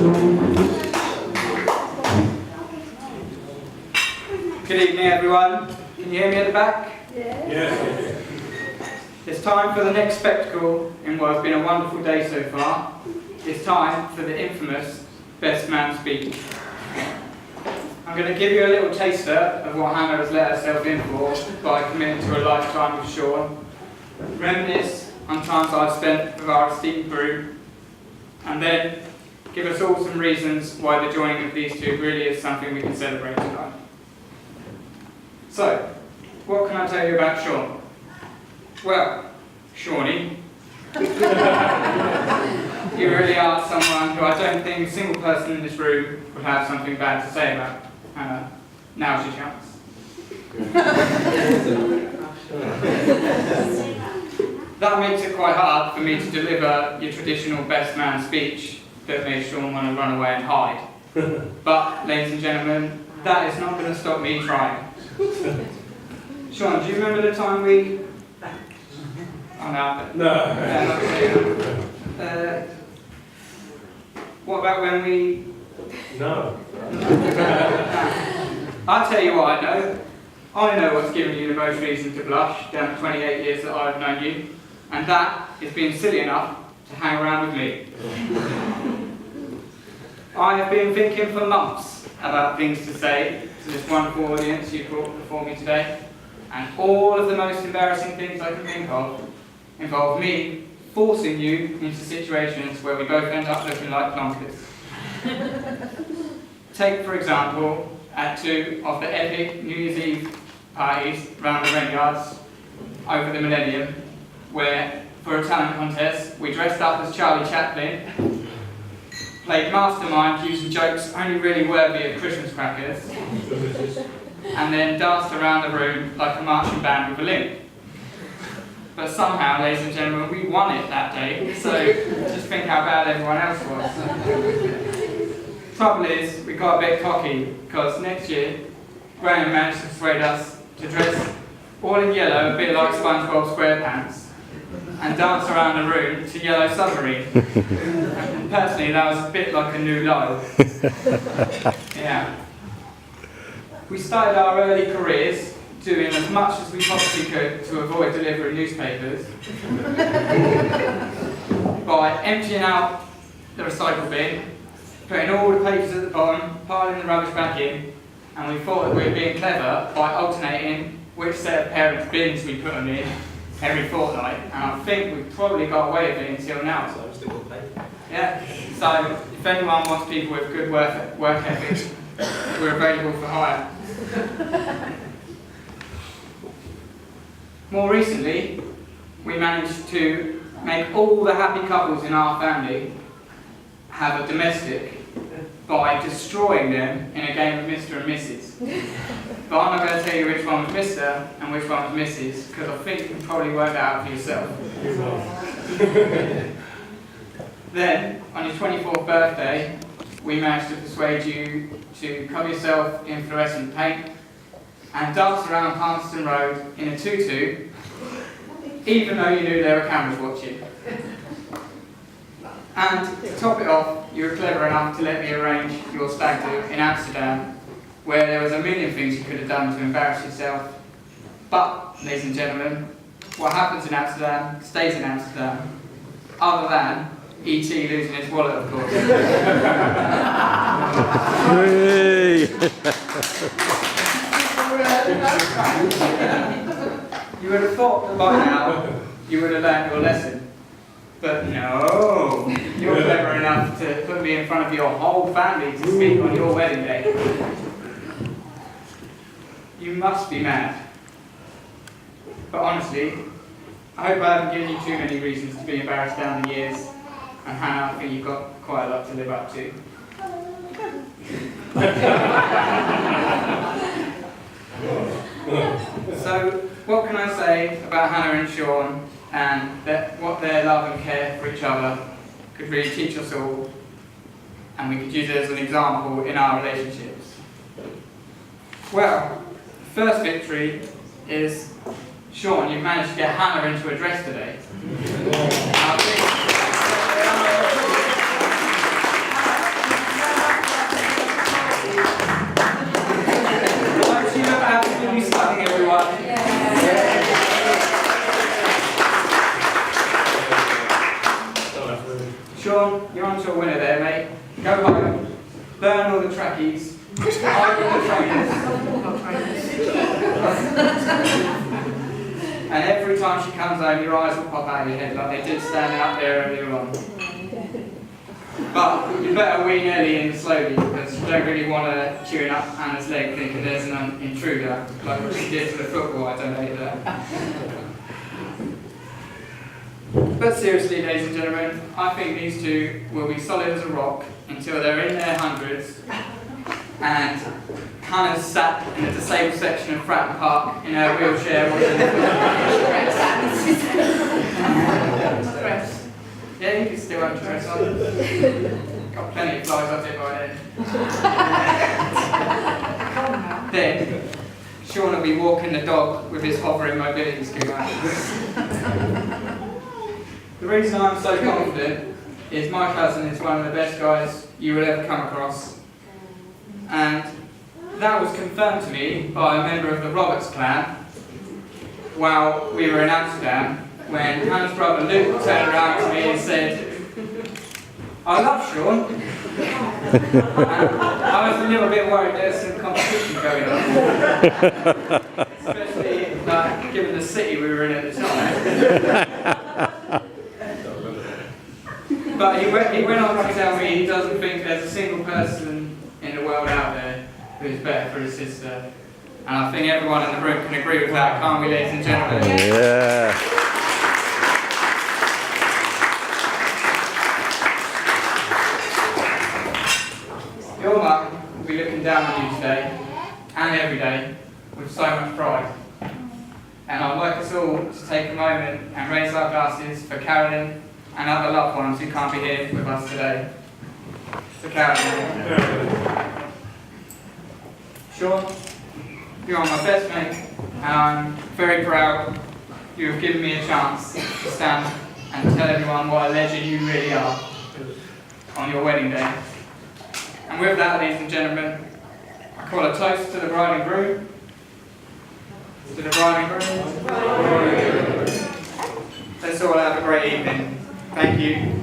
Good evening, everyone. Can you hear me at the back? Yes. It's time for the next spectacle in what has been a wonderful day so far. It's time for the infamous Best Man speech. I'm going to give you a little taster of what Hannah has let herself in for by committing to a lifetime with Shaun. Reminisce on times I've spent with our esteemed group, and then give us all some reasons why the joining of these two really is something we can celebrate tonight. So, what can I tell you about Shaun? Well, Shaunie, you really are someone who I don't think a single person in this room would have something bad to say about. Now's your chance. That makes it quite hard for me to deliver your traditional best man speech that made Shaun want to run away and hide. But, ladies and gentlemen, that is not going to stop me trying. Shaun, do you remember the time we... Oh no. No. What about when we... No. I'll tell you what I know. I know what's given you the most reason to blush down the 28 years that I've known you, and that is being silly enough to hang around with me. I have been thinking for months about things to say to this wonderful audience you brought before me today, and all of the most embarrassing things I can think of involve me forcing you into situations where we both end up looking like plonkers. Take, for example, at two of the epic New Year's Eve parties around the Renyards over the millennium, where, for a talent contest, we dressed up as Charlie Chaplin, played mastermind using jokes only really worthy of Christmas crackers, and then danced around the room like a marching band with a limp. But somehow, ladies and gentlemen, we won it that day, so just think how bad everyone else was. Trouble is, we got a bit cocky, because next year, Graham managed to persuade us to dress all in yellow, a bit like SpongeBob SquarePants, and dance around the room to Yellow Submarine. And personally, that was a bit like a new low. Yeah. We started our early careers doing as much as we possibly could to avoid delivering newspapers by emptying out the recycle bin, putting all the papers at the bottom, piling the rubbish back in, and we thought that we were being clever by alternating which set of parents' bins we put them in every fortnight, and I think we probably got away with it until now. So I'm still on paper. Yeah, so if anyone wants people with good work ethic, we're available for hire. More recently, we managed to make all the happy couples in our family have a domestic by destroying them in a game of Mr. and Mrs. But I'm not going to tell you which one was Mr. and which one was Mrs. because I think you can probably work that out for yourself. Then, on your 24th birthday, we managed to persuade you to cover yourself in fluorescent paint and dance around Palmerston Road in a tutu, even though you knew there were cameras watching. And to top it off, you were clever enough to let me arrange your stag do in Amsterdam, where there was a million things you could have done to embarrass yourself. But, ladies and gentlemen, what happens in Amsterdam stays in Amsterdam, other than E.T. losing his wallet, of course. You would have thought that by now you would have learned your lesson. But no, you're clever enough to put me in front of your whole family to speak on your wedding day. You must be mad. But honestly, I hope I haven't given you too many reasons to be embarrassed down the years. And Hannah, I think you've got quite a lot to live up to. So, what can I say about Hannah and Shaun and what their love and care for each other could really teach us all, and we could use it as an example in our relationships? Well, the first victory is, Shaun, you've managed to get Hannah into a dress today. Shaun, you're on to a winner there, mate. Go home, burn all the trackies, hide all the trainers. And every time she comes home, your eyes will pop out of your head like they did standing up there earlier on. But you better wean Ellie in slowly because you don't really want her chewing up Hannah's leg thinking there's an intruder, like what she did to the football I donated her. But seriously, ladies and gentlemen, I think these two will be solid as a rock until they're in their hundreds and Hannah's sat in the disabled section of Fratton Park in her wheelchair watching Yeah, you can still have your dress on. Got plenty of flies up it by then. Then, Shaun will be walking the dog with his hovering mobility scooter. The reason I'm so confident is my cousin is one of the best guys you will ever come across. And that was confirmed to me by a member of the Roberts clan while we were in Amsterdam, when Hannah's brother Luke turned around to me and said, I love Shaun. And I was a little bit worried there's some competition going on. Especially given the city we were in at the time. But he went on to tell me he doesn't think there's a single person in the world out there who's better for his sister. And I think everyone in the room can agree with that, can't we, ladies and gentlemen? Yeah. Your mum will be looking down on you today, and every day, with so much pride. And I'd like us all to take a moment and raise our glasses for Carolyn and other loved ones who can't be here with us today. So Carolyn. Shaun, you're my best mate, and I'm very proud you have given me a chance to stand and tell everyone what a legend you really are on your wedding day. And with that, ladies and gentlemen, I call a toast to the bride and groom. To the bride and groom. Let's all have a great evening. Thank you.